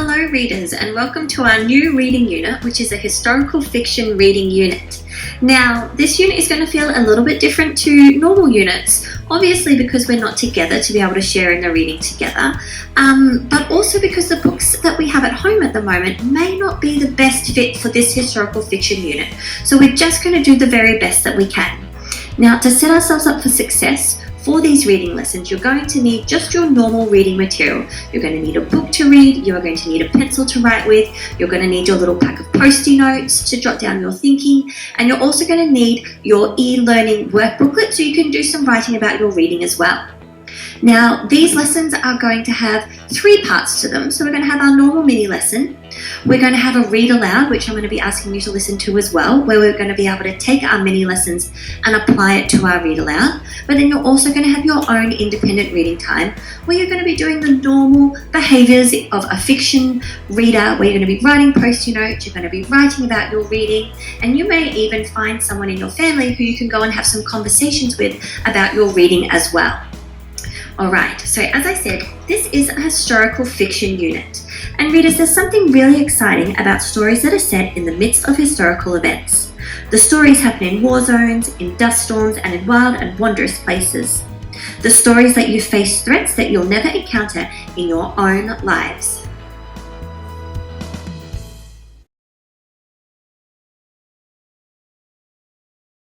Hello readers, and welcome to our new reading unit, which is a historical fiction reading unit. Now, this unit is going to feel a little bit different to normal units, obviously because we're not together to be able to share in the reading together, but also because the books that we have at home at the moment may not be the best fit for this historical fiction unit. So we're just going to do the very best that we can. Now, to set ourselves up for success, for these reading lessons, you're going to need just your normal reading material. You're going to need a book to read, you're going to need a pencil to write with, you're going to need your little pack of Post-it notes to jot down your thinking, and you're also going to need your e-learning work booklet so you can do some writing about your reading as well. Now, these lessons are going to have 3 parts to them. So we're going to have our normal mini lesson. We're going to have a read aloud, which I'm going to be asking you to listen to as well, where we're going to be able to take our mini lessons and apply it to our read aloud. But then you're also going to have your own independent reading time, where you're going to be doing the normal behaviors of a fiction reader, where you're going to be writing Post-it notes, you're going to be writing about your reading, and you may even find someone in your family who you can go and have some conversations with about your reading as well. Alright, so as I said, this is a historical fiction unit. And readers, there's something really exciting about stories that are set in the midst of historical events. The stories happen in war zones, in dust storms, and in wild and wondrous places. The stories let you face threats that you'll never encounter in your own lives.